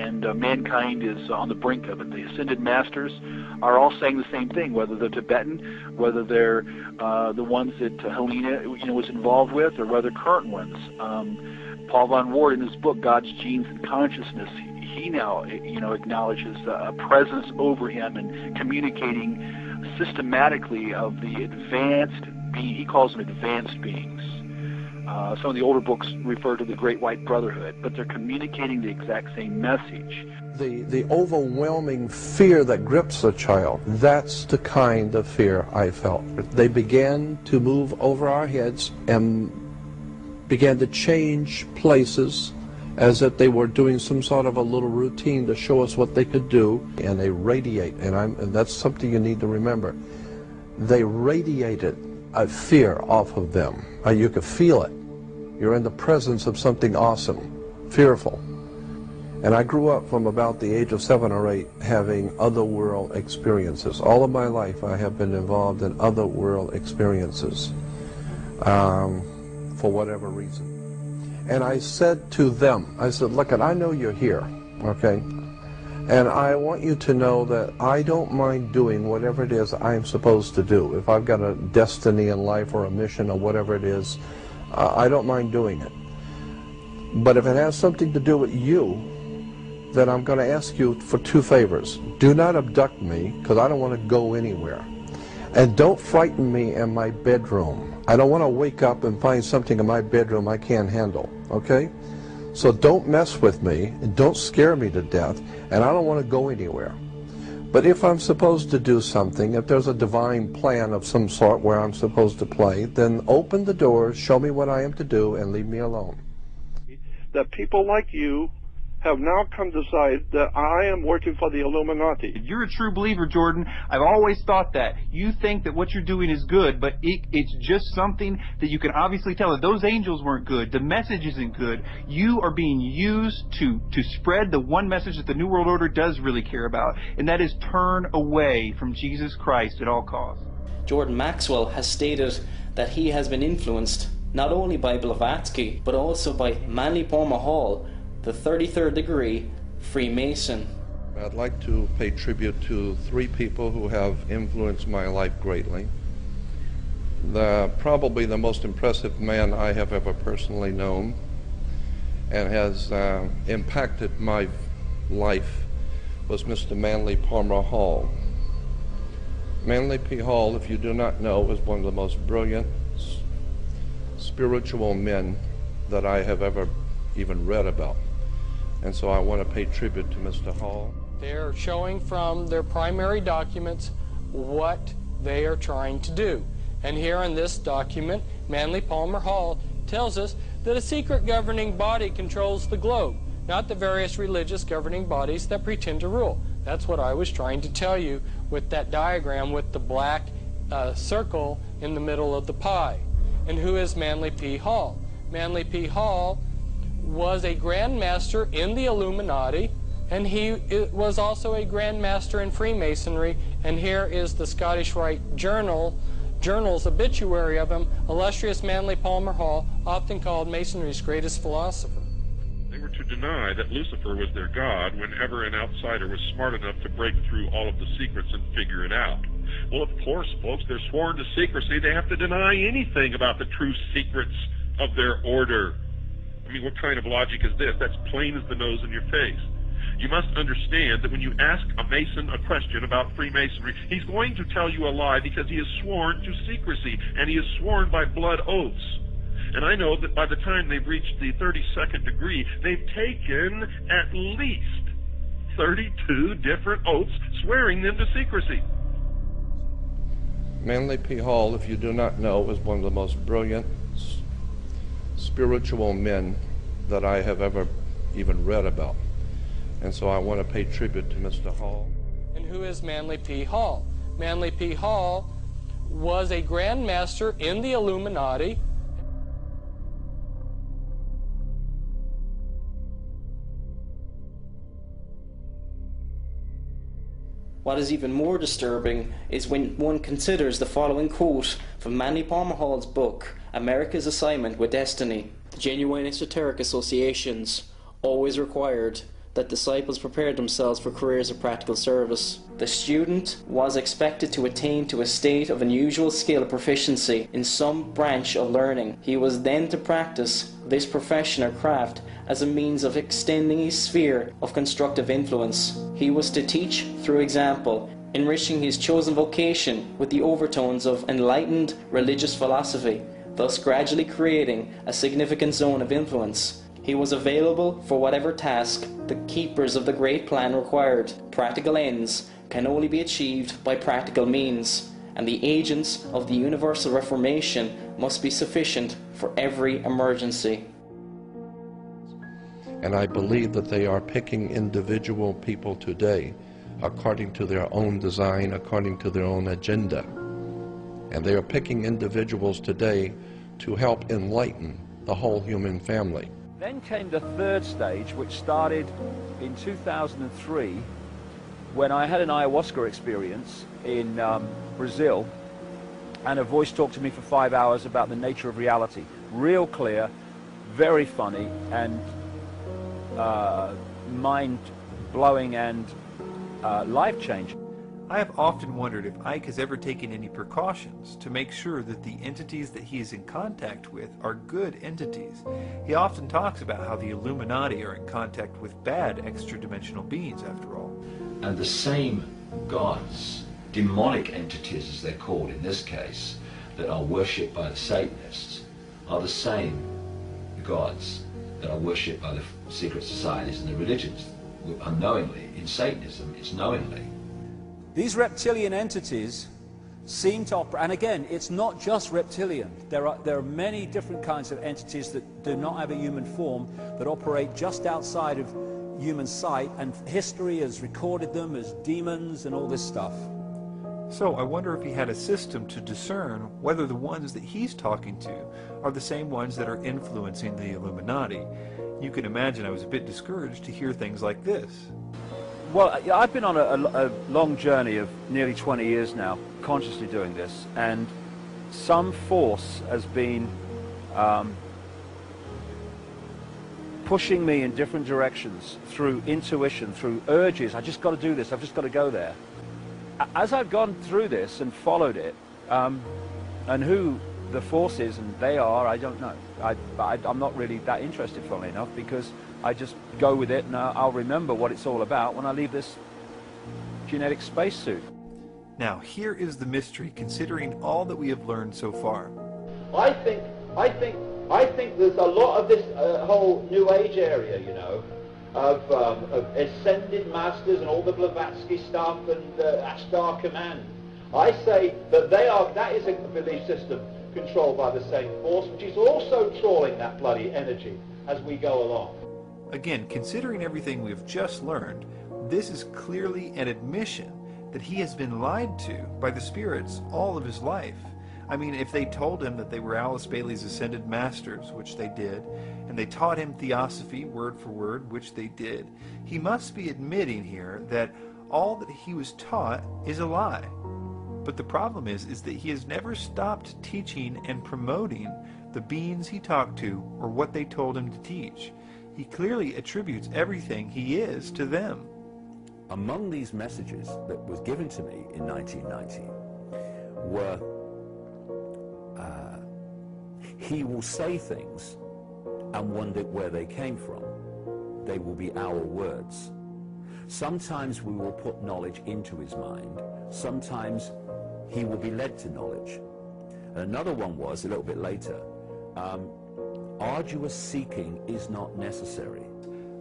and mankind is on the brink of it. The ascended masters are all saying the same thing, whether they're Tibetan, whether they're the ones that Helena was involved with, or whether current ones. Paul Von Ward, in his book God's Genes and Consciousness, he now acknowledges a presence over him and communicating systematically of the advanced being. He calls them advanced beings. Some of the older books refer to the Great White Brotherhood, but they're communicating the exact same message. The overwhelming fear that grips a child, that's the kind of fear I felt. They began to move over our heads and began to change places as if they were doing some sort of a little routine to show us what they could do, and they radiate, and that's something you need to remember. They radiated a fear off of them. You could feel it. You're in the presence of something awesome, fearful. And I grew up from about the age of 7 or 8 having otherworld experiences. All of my life I have been involved in otherworld experiences for whatever reason. And I said to them, I said, look, I know you're here, okay? And I want you to know that I don't mind doing whatever it is I'm supposed to do. If I've got a destiny in life or a mission or whatever it is, I don't mind doing it. But if it has something to do with you, then I'm going to ask you for 2 favors. Do not abduct me, because I don't want to go anywhere. And don't frighten me in my bedroom. I don't want to wake up and find something in my bedroom I can't handle, okay? So don't mess with me, and don't scare me to death, and I don't want to go anywhere. But if I'm supposed to do something, if there's a divine plan of some sort where I'm supposed to play, then open the doors, show me what I am to do, and leave me alone. That people like you have now come to decide that I am working for the Illuminati. You're a true believer, Jordan. I've always thought that. You think that what you're doing is good, but it's just something that you can obviously tell that those angels weren't good. The message isn't good. You are being used to spread the one message that the New World Order does really care about, and that is turn away from Jesus Christ at all costs. Jordan Maxwell has stated that he has been influenced not only by Blavatsky, but also by Manly Palmer Hall, the 33rd degree Freemason. I'd like to pay tribute to 3 people who have influenced my life greatly. Probably the most impressive man I have ever personally known and has impacted my life was Mr. Manly Palmer Hall. Manly P. Hall, if you do not know, is one of the most brilliant spiritual men that I have ever even read about. And so I want to pay tribute to Mr. Hall. They're showing from their primary documents what they are trying to do. And here in this document, Manly Palmer Hall tells us that a secret governing body controls the globe, not the various religious governing bodies that pretend to rule. That's what I was trying to tell you with that diagram with the black circle in the middle of the pie. And who is Manly P. Hall? Manly P. Hall was a Grand Master in the Illuminati, and he was also a Grand Master in Freemasonry. And here is the Scottish Rite Journal's obituary of him, illustrious Manly Palmer Hall, often called Masonry's greatest philosopher. They were to deny that Lucifer was their god whenever an outsider was smart enough to break through all of the secrets and figure it out. Well, of course, folks, they're sworn to secrecy. They have to deny anything about the true secrets of their order. I mean, what kind of logic is this? That's plain as the nose in your face. You must understand that when you ask a Mason a question about Freemasonry, he's going to tell you a lie because he is sworn to secrecy, and he is sworn by blood oaths. And I know that by the time they've reached the 32nd degree, they've taken at least 32 different oaths swearing them to secrecy. Manly P. Hall, if you do not know, is one of the most brilliant spiritual men that I have ever even read about. And so I want to pay tribute to Mr. Hall. And who is Manly P. Hall? Manly P. Hall was a Grand Master in the Illuminati. What is even more disturbing is when one considers the following quote from Manly Palmer Hall's book, America's Assignment with Destiny. Genuine esoteric associations always required that disciples prepared themselves for careers of practical service. The student was expected to attain to a state of unusual skill or proficiency in some branch of learning. He was then to practice this profession or craft as a means of extending his sphere of constructive influence. He was to teach through example, enriching his chosen vocation with the overtones of enlightened religious philosophy, thus gradually creating a significant zone of influence. He was available for whatever task the keepers of the great plan required. Practical ends can only be achieved by practical means, and the agents of the universal reformation must be sufficient for every emergency. And I believe that they are picking individual people today according to their own design, according to their own agenda. And they are picking individuals today to help enlighten the whole human family. Then came the third stage, which started in 2003 when I had an ayahuasca experience in Brazil, and a voice talked to me for 5 hours about the nature of reality. Real clear, very funny, and mind-blowing and life-changing. I have often wondered if Ike has ever taken any precautions to make sure that the entities that he is in contact with are good entities. He often talks about how the Illuminati are in contact with bad extra-dimensional beings, after all. And the same gods, demonic entities as they're called in this case, that are worshipped by the Satanists, are the same gods that are worshipped by the secret societies and the religions. Unknowingly, in Satanism, it's knowingly. These reptilian entities seem to operate, and again, it's not just reptilian. There are many different kinds of entities that do not have a human form, that operate just outside of human sight, and history has recorded them as demons and all this stuff. So I wonder if he had a system to discern whether the ones that he's talking to are the same ones that are influencing the Illuminati. You can imagine I was a bit discouraged to hear things like this. Well, I've been on a long journey of nearly 20 years now, consciously doing this, and some force has been pushing me in different directions through intuition, through urges. I just got to do this, I've just got to go there. As I've gone through this and followed it, and who the force is and they are, I don't know. I'm not really that interested, funnily enough, because I just go with it, and I'll remember what it's all about when I leave this genetic spacesuit. Now, here is the mystery, considering all that we have learned so far. I think there's a lot of this whole New Age area, you know, of ascended masters and all the Blavatsky stuff and Ashtar Command. I say that that is a belief system controlled by the same force, which is also trawling that bloody energy as we go along. Again, considering everything we have just learned, this is clearly an admission that he has been lied to by the spirits all of his life. I mean, if they told him that they were Alice Bailey's ascended masters, which they did, and they taught him theosophy word for word, which they did, he must be admitting here that all that he was taught is a lie. But the problem is that he has never stopped teaching and promoting the beings he talked to or what they told him to teach. He clearly attributes everything he is to them. Among these messages that was given to me in 1990 were, he will say things and wonder where they came from. They will be our words. Sometimes we will put knowledge into his mind. Sometimes he will be led to knowledge. Another one was, a little bit later, arduous seeking is not necessary.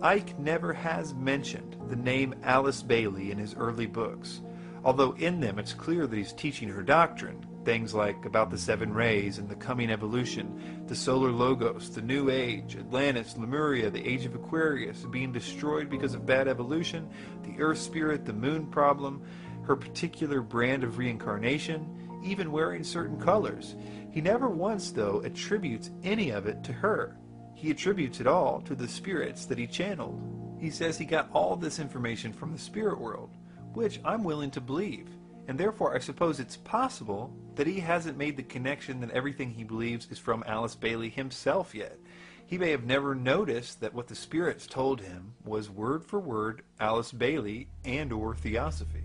Ike never has mentioned the name Alice Bailey in his early books, although in them it's clear that he's teaching her doctrine, things like about the seven rays and the coming evolution, the solar logos, the new age, Atlantis, Lemuria, the age of Aquarius, being destroyed because of bad evolution, the earth spirit, the moon problem, her particular brand of reincarnation, even wearing certain colors. He never once, though, attributes any of it to her. He attributes it all to the spirits that he channeled. He says he got all this information from the spirit world, which I'm willing to believe, and therefore I suppose it's possible that he hasn't made the connection that everything he believes is from Alice Bailey himself yet. He may have never noticed that what the spirits told him was word for word Alice Bailey and/or Theosophy.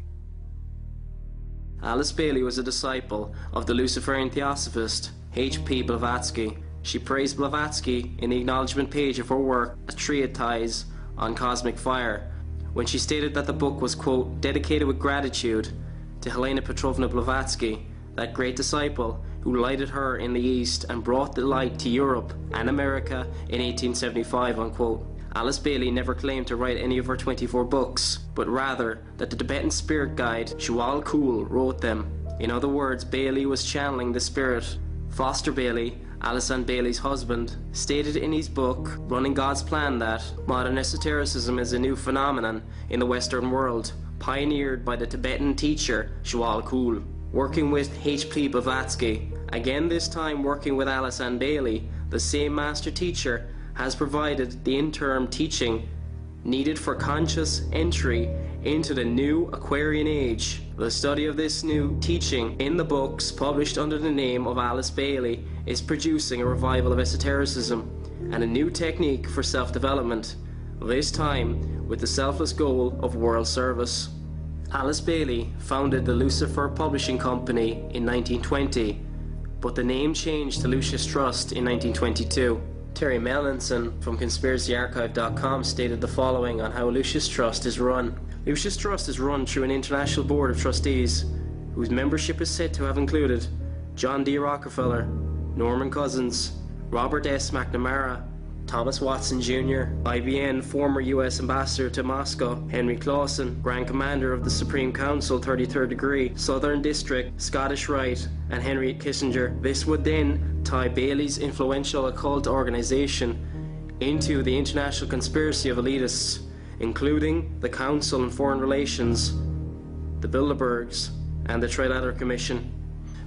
Alice Bailey was a disciple of the Luciferian Theosophist H.P. Blavatsky. She praised Blavatsky in the acknowledgement page of her work, A Treatise on Cosmic Fire, when she stated that the book was, quote, dedicated with gratitude to Helena Petrovna Blavatsky, that great disciple who lighted her in the East and brought the light to Europe and America in 1875, unquote. Alice Bailey never claimed to write any of her 24 books, but rather that the Tibetan spirit guide Shual Kul wrote them. In other words, Bailey was channeling the spirit. Foster Bailey, Alice Ann Bailey's husband, stated in his book, Running God's Plan, that modern esotericism is a new phenomenon in the Western world, pioneered by the Tibetan teacher Shual Kul. Working with H.P. Blavatsky, again this time working with Alice Ann Bailey, the same master teacher has provided the interim teaching needed for conscious entry into the new Aquarian age. The study of this new teaching in the books published under the name of Alice Bailey is producing a revival of esotericism and a new technique for self-development, this time with the selfless goal of world service. Alice Bailey founded the Lucifer Publishing Company in 1920, but the name changed to Lucis Trust in 1922. Terry Melanson from ConspiracyArchive.com stated the following on how Lucis Trust is run. Lucis Trust is run through an international board of trustees, whose membership is said to have included John D. Rockefeller, Norman Cousins, Robert S. McNamara, Thomas Watson Jr., IBN former U.S. Ambassador to Moscow, Henry Clausen, Grand Commander of the Supreme Council 33rd Degree, Southern District, Scottish Rite, and Henry Kissinger. This would then tie Bailey's influential occult organization into the international conspiracy of elitists, including the Council on Foreign Relations, the Bilderbergs, and the Trilateral Commission.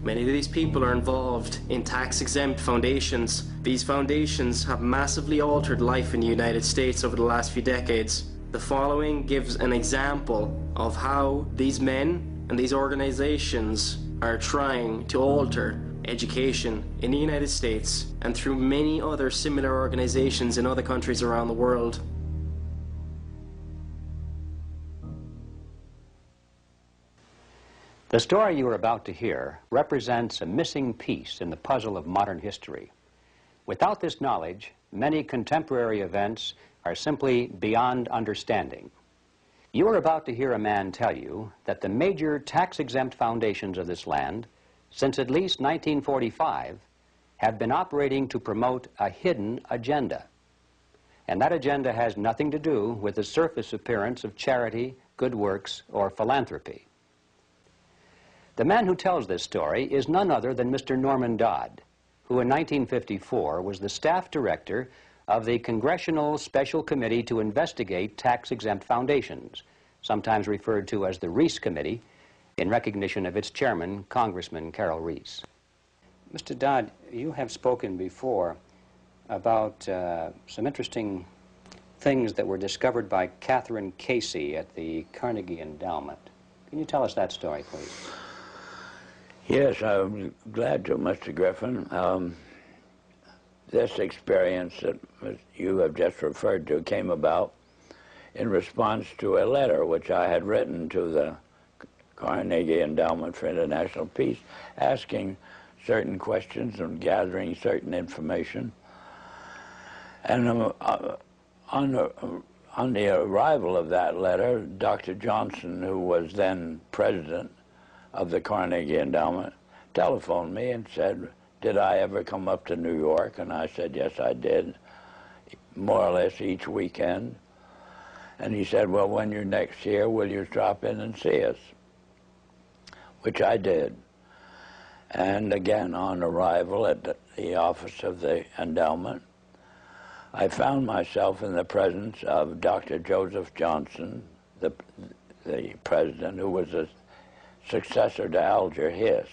Many of these people are involved in tax-exempt foundations. These foundations have massively altered life in the United States over the last few decades. The following gives an example of how these men and these organizations are trying to alter education in the United States and through many other similar organizations in other countries around the world. The story you are about to hear represents a missing piece in the puzzle of modern history. Without this knowledge, many contemporary events are simply beyond understanding. You are about to hear a man tell you that the major tax-exempt foundations of this land, since at least 1945, have been operating to promote a hidden agenda. And that agenda has nothing to do with the surface appearance of charity, good works, or philanthropy. The man who tells this story is none other than Mr. Norman Dodd, who in 1954 was the staff director of the Congressional Special Committee to investigate tax-exempt foundations, sometimes referred to as the Reese Committee, in recognition of its chairman, Congressman Carroll Reese. Mr. Dodd, you have spoken before about some interesting things that were discovered by Catherine Casey at the Carnegie Endowment. Can you tell us that story, please? Yes, I'm glad to, Mr. Griffin. This experience that you have just referred to came about in response to a letter which I had written to the Carnegie Endowment for International Peace, asking certain questions and gathering certain information. And on the arrival of that letter, Dr. Johnson, who was then president of the Carnegie Endowment, telephoned me and said, did I ever come up to New York? And I said, yes, I did, more or less each weekend. And he said, well, when you're next here, will you drop in and see us? Which I did. And again, on arrival at the office of the endowment, I found myself in the presence of Dr. Joseph Johnson, the president, who was a successor to Alger Hiss.